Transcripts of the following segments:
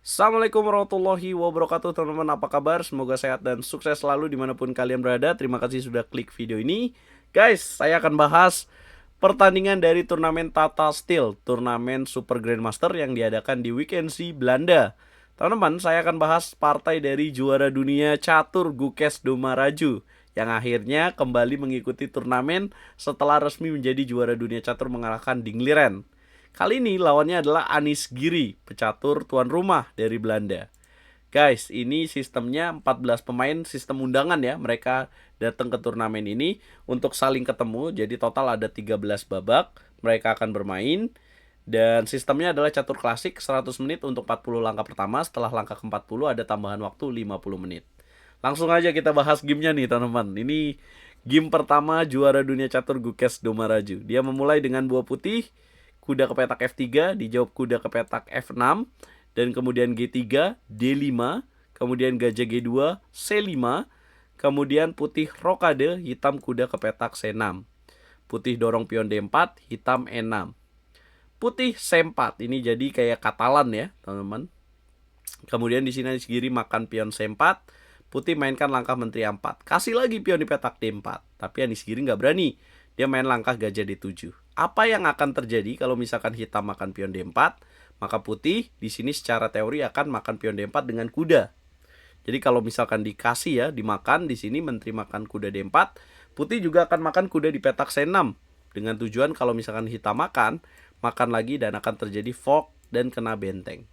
Assalamualaikum warahmatullahi wabarakatuh, teman-teman. Apa kabar? Semoga sehat dan sukses selalu dimanapun kalian berada. Terima kasih sudah klik video ini. Guys, saya akan bahas pertandingan dari turnamen Tata Steel, turnamen Super Grandmaster yang diadakan di Weekend C Belanda. Teman-teman, saya akan bahas partai dari juara dunia catur Gukes Domaraju yang akhirnya kembali mengikuti turnamen setelah resmi menjadi juara dunia catur mengalahkan Dingliren. Kali ini lawannya adalah Anis Giri, pecatur tuan rumah dari Belanda. Guys, ini sistemnya 14 pemain, sistem undangan ya. Mereka datang ke turnamen ini untuk saling ketemu. Jadi total ada 13 babak. Mereka akan bermain. Dan sistemnya adalah catur klasik 100 menit untuk 40 langkah pertama. Setelah langkah ke-40 ada tambahan waktu 50 menit. Langsung aja kita bahas gamenya nih teman-teman. Ini game pertama juara dunia catur Gukes Domaraju. Dia memulai dengan buah putih, kuda ke petak F3, dijawab kuda ke petak F6, dan kemudian G3, D5, kemudian gajah G2, C5, kemudian putih rokade, hitam kuda ke petak C6. Putih dorong pion D4, hitam E6. Putih C4, ini jadi kayak Katalan ya, teman-teman. Kemudian di sini Giri makan pion C4, putih mainkan langkah menteri A4. Kasih lagi pion di petak D4, tapi Anis Giri nggak berani. Dia main langkah gajah D7. Apa yang akan terjadi kalau misalkan hitam makan pion D4? Maka putih di sini secara teori akan makan pion D4 dengan kuda. Jadi kalau misalkan dikasih ya, dimakan di sini menteri makan kuda D4, putih juga akan makan kuda di petak C6. Dengan tujuan kalau misalkan hitam makan lagi dan akan terjadi fork dan kena benteng.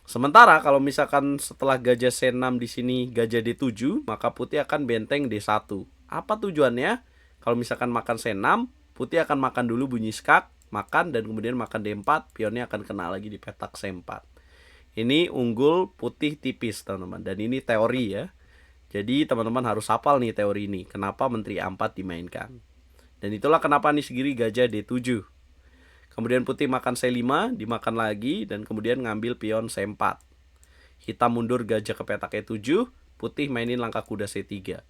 Sementara kalau misalkan setelah gajah C6 di sini gajah D7, maka putih akan benteng D1. Apa tujuannya? Kalau misalkan makan C6, putih akan makan dulu bunyi skak, makan dan kemudian makan D4, pionnya akan kena lagi di petak C4. Ini unggul putih tipis, teman-teman. Dan ini teori ya. Jadi teman-teman harus hafal nih teori ini. Kenapa menteri A4 dimainkan. Dan itulah kenapa Anis Giri gajah D7. Kemudian putih makan C5, dimakan lagi, dan kemudian ngambil pion C4. Hitam mundur gajah ke petak E7, putih mainin langkah kuda C3.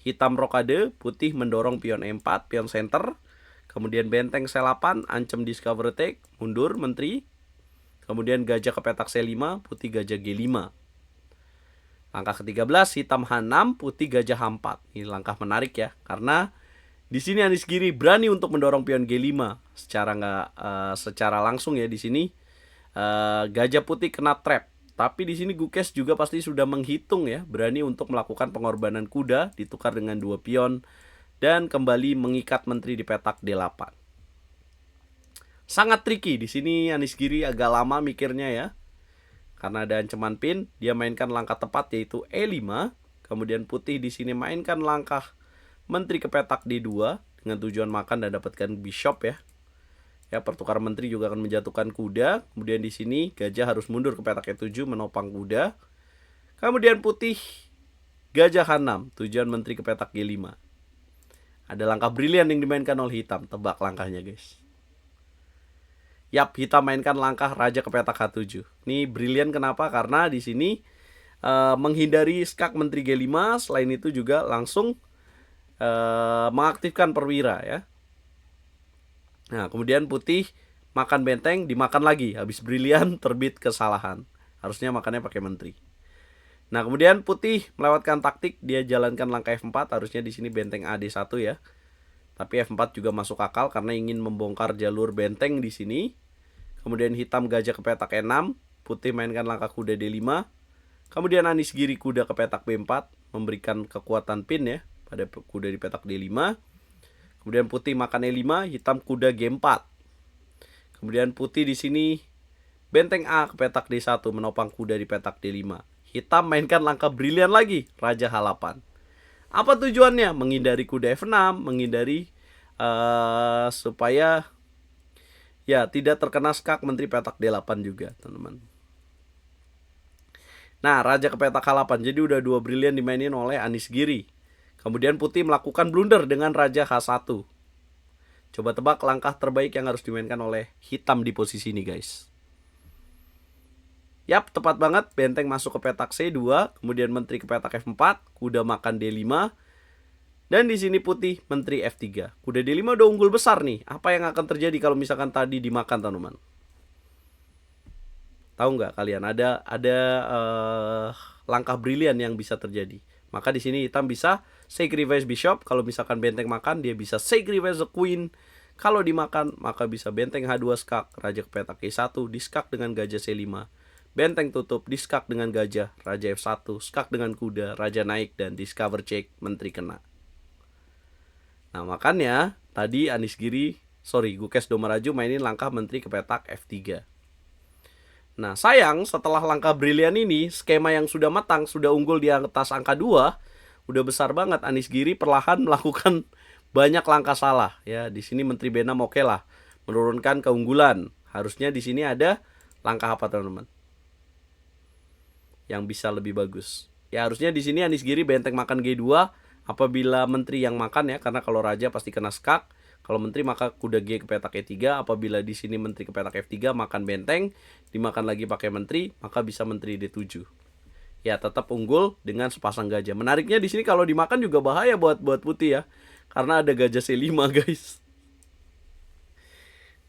Hitam rokade, putih mendorong pion E4, pion center. Kemudian benteng C8, ancam discover attack, mundur menteri. Kemudian gajah ke petak C5, putih gajah G5. Langkah ke-13, hitam H6, putih gajah H4. Ini langkah menarik ya, karena di sini Anis Giri berani untuk mendorong pion G5 secara langsung ya. Di sini gajah putih kena trap. Tapi di sini Gukes juga pasti sudah menghitung ya, berani untuk melakukan pengorbanan kuda ditukar dengan 2 pion dan kembali mengikat menteri di petak D8. Sangat tricky di sini. Anis Giri agak lama mikirnya ya. Karena ada ancaman pin, dia mainkan langkah tepat yaitu E5. Kemudian putih di sini mainkan langkah menteri ke petak D2 dengan tujuan makan dan dapatkan bishop ya. Ya, pertukaran menteri juga akan menjatuhkan kuda. Kemudian di sini gajah harus mundur ke petak E7 menopang kuda. Kemudian putih gajah H6, tujuan menteri ke petak G5. Ada langkah brilian yang dimainkan oleh hitam. Tebak langkahnya, guys. Yap, hitam mainkan langkah raja ke petak H7. Ini brilian kenapa? Karena di sini menghindari skak menteri G5. Selain itu juga langsung mengaktifkan perwira ya. Nah, kemudian putih makan benteng, dimakan lagi. Habis brilian terbit kesalahan. Harusnya makannya pakai menteri. Nah, kemudian putih melewatkan taktik, dia jalankan langkah F4. Harusnya di sini benteng AD1 ya. Tapi F4 juga masuk akal karena ingin membongkar jalur benteng di sini. Kemudian hitam gajah ke petak E6, putih mainkan langkah kuda D5. Kemudian Anis Giri kuda ke petak B4, memberikan kekuatan pin ya pada kuda di petak D5. Kemudian putih makan E5, hitam kuda G4. Kemudian putih di sini benteng A ke petak D1 menopang kuda di petak D5. Hitam mainkan langkah brilian lagi, raja H8. Apa tujuannya? Menghindari kuda F6, menghindari supaya ya tidak terkena skak menteri petak D8 juga, teman-teman. Nah, raja ke petak H8. Jadi udah 2 brilian dimainin oleh Anis Giri. Kemudian putih melakukan blunder dengan raja H1. Coba tebak langkah terbaik yang harus dimainkan oleh hitam di posisi ini, guys. Yap, tepat banget. Benteng masuk ke petak C2, kemudian menteri ke petak F4, kuda makan D5. Dan di sini putih menteri F3. Kuda D5 udah unggul besar nih. Apa yang akan terjadi kalau misalkan tadi dimakan, teman-teman? Tahu nggak kalian ada langkah brilian yang bisa terjadi. Maka di sini hitam bisa sacrifice bishop. Kalau misalkan benteng makan, dia bisa sacrifice the queen. Kalau dimakan, maka bisa benteng H2 skak, raja ke petak E1, diskak dengan gajah C5. Benteng tutup, diskak dengan gajah, raja F1, skak dengan kuda, raja naik, dan discover check, menteri kena. Nah makanya tadi Gukes Domaraju mainin langkah menteri ke petak F3. Nah sayang setelah langkah brilian ini, skema yang sudah matang, sudah unggul di atas angka 2, udah besar banget. Anies Giri perlahan melakukan banyak langkah salah. Ya di sini Menteri B6 oke lah, menurunkan keunggulan. Harusnya di sini ada langkah apa teman-teman? Yang bisa lebih bagus. Ya harusnya di sini Anies Giri benteng makan G2 apabila menteri yang makan ya, karena kalau raja pasti kena skak. Kalau menteri maka kuda G ke petak E3. Apabila di sini menteri ke petak F3 makan benteng, dimakan lagi pakai menteri, maka bisa menteri D7. Ya tetap unggul dengan sepasang gajah. Menariknya di sini kalau dimakan juga bahaya buat putih ya, karena ada gajah C5 guys.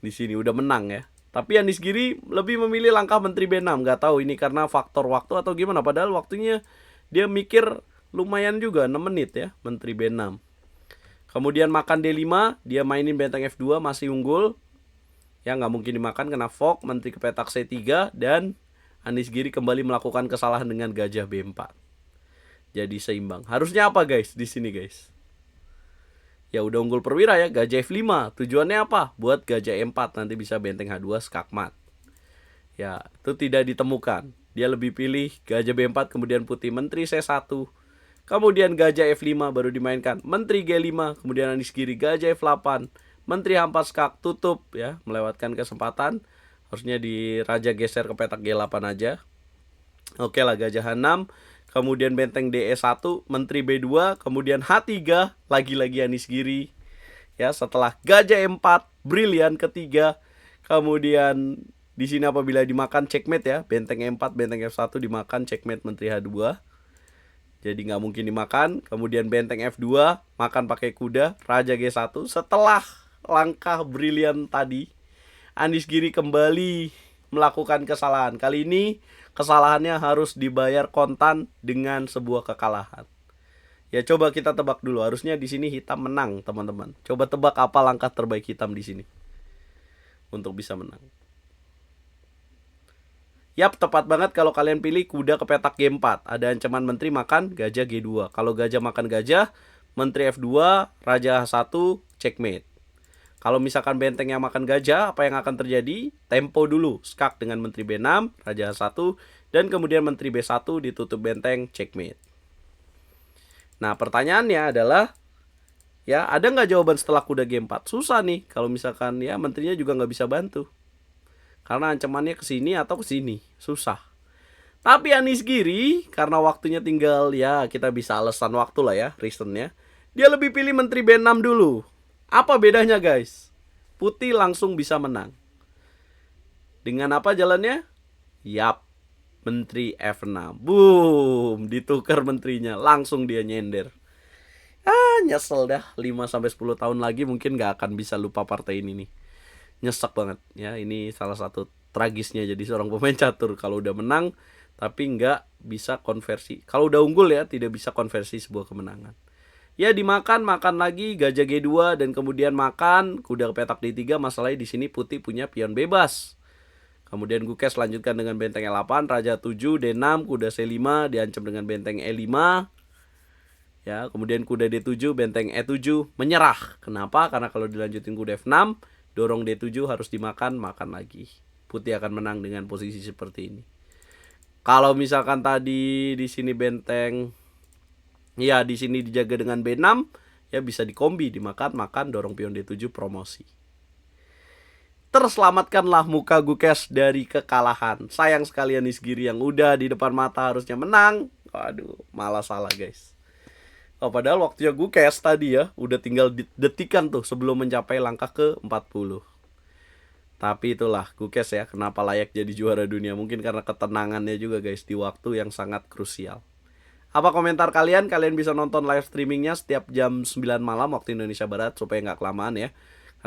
Di sini udah menang ya. Tapi Anies Giri lebih memilih langkah menteri B6. Gak tahu ini karena faktor waktu atau gimana. Padahal waktunya dia mikir lumayan juga 6 menit ya menteri B6. Kemudian makan D5, dia mainin benteng F2 masih unggul. Ya nggak mungkin dimakan, kena fork, menteri ke petak C3, dan Anies Giri kembali melakukan kesalahan dengan gajah B4. Jadi seimbang. Harusnya apa guys di sini guys? Ya udah unggul perwira ya, gajah F5. Tujuannya apa? Buat gajah E4, nanti bisa benteng H2 skakmat. Ya, itu tidak ditemukan. Dia lebih pilih gajah B4, kemudian putih menteri C1. Kemudian gajah F5 baru dimainkan, menteri G5, kemudian Anies Giri gajah F8, menteri H4 skak, tutup ya, melewatkan kesempatan. Harusnya di raja geser ke petak G8 aja. Oke lah, gajah H6, kemudian benteng DE1, menteri B2, kemudian H3, lagi-lagi Anies Giri. Ya, setelah gajah E4, brilian ketiga. Kemudian di sini apabila dimakan checkmate ya, benteng E4, benteng F1 dimakan checkmate menteri H2. Jadi nggak mungkin dimakan. Kemudian benteng F2, makan pakai kuda, raja G1. Setelah langkah brilian tadi, Anies Giri kembali melakukan kesalahan. Kali ini kesalahannya harus dibayar kontan dengan sebuah kekalahan. Ya coba kita tebak dulu. Harusnya di sini hitam menang, teman-teman. Coba tebak apa langkah terbaik hitam di sini untuk bisa menang. Yap, tepat banget kalau kalian pilih kuda ke petak G4. Ada ancaman menteri makan gajah G2. Kalau gajah makan gajah, menteri F2, raja H1, checkmate. Kalau misalkan benteng yang makan gajah, apa yang akan terjadi? Tempo dulu, skak dengan menteri B6, raja H1, dan kemudian menteri B1 ditutup benteng, checkmate. Nah, pertanyaannya adalah, ya ada nggak jawaban setelah kuda G4? Susah nih, kalau misalkan ya menterinya juga nggak bisa bantu. Karena ancamannya ke sini atau ke sini, susah. Tapi Anies Giri, karena waktunya tinggal ya kita bisa alasan waktu lah ya, reasonnya. Dia lebih pilih menteri B6 dulu. Apa bedanya guys? Putih langsung bisa menang. Dengan apa jalannya? Yap, menteri F6. Boom, ditukar menterinya, langsung dia nyender. Nyesel dah, 5-10 tahun lagi mungkin gak akan bisa lupa partai ini nih. Nyesek banget ya, ini salah satu tragisnya jadi seorang pemain catur. Kalau udah menang tapi nggak bisa konversi, kalau udah unggul ya tidak bisa konversi sebuah kemenangan. Ya dimakan lagi gajah G2 dan kemudian makan kuda ke petak D3. Masalahnya di sini putih punya pion bebas. Kemudian Gukes lanjutkan dengan benteng E8, raja 7, D6, kuda C5 diancam dengan benteng E5. Ya, kemudian kuda D7, benteng E7 menyerah. Kenapa? Karena kalau dilanjutin kuda F6, dorong D7 harus dimakan lagi. Putih akan menang dengan posisi seperti ini. Kalau misalkan tadi di sini benteng, ya di sini dijaga dengan B6, ya bisa dikombi, dimakan, dorong pion D7 promosi. Terselamatkanlah muka Gukes dari kekalahan. Sayang sekali Anies Giri yang udah di depan mata harusnya menang. Waduh, malah salah guys. Oh, padahal waktunya Gukes tadi ya, udah tinggal detikan tuh sebelum mencapai langkah ke-40. Tapi itulah Gukes ya, kenapa layak jadi juara dunia. Mungkin karena ketenangannya juga guys, di waktu yang sangat krusial. Apa komentar kalian? Kalian bisa nonton live streamingnya setiap jam 9 malam waktu Indonesia Barat supaya nggak kelamaan ya.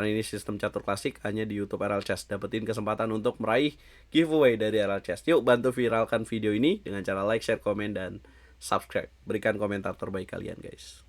Karena ini sistem catur klasik hanya di YouTube RL Chess. Dapetin kesempatan untuk meraih giveaway dari RL Chess. Yuk bantu viralkan video ini dengan cara like, share, komen, dan subscribe. Berikan komentar terbaik kalian guys.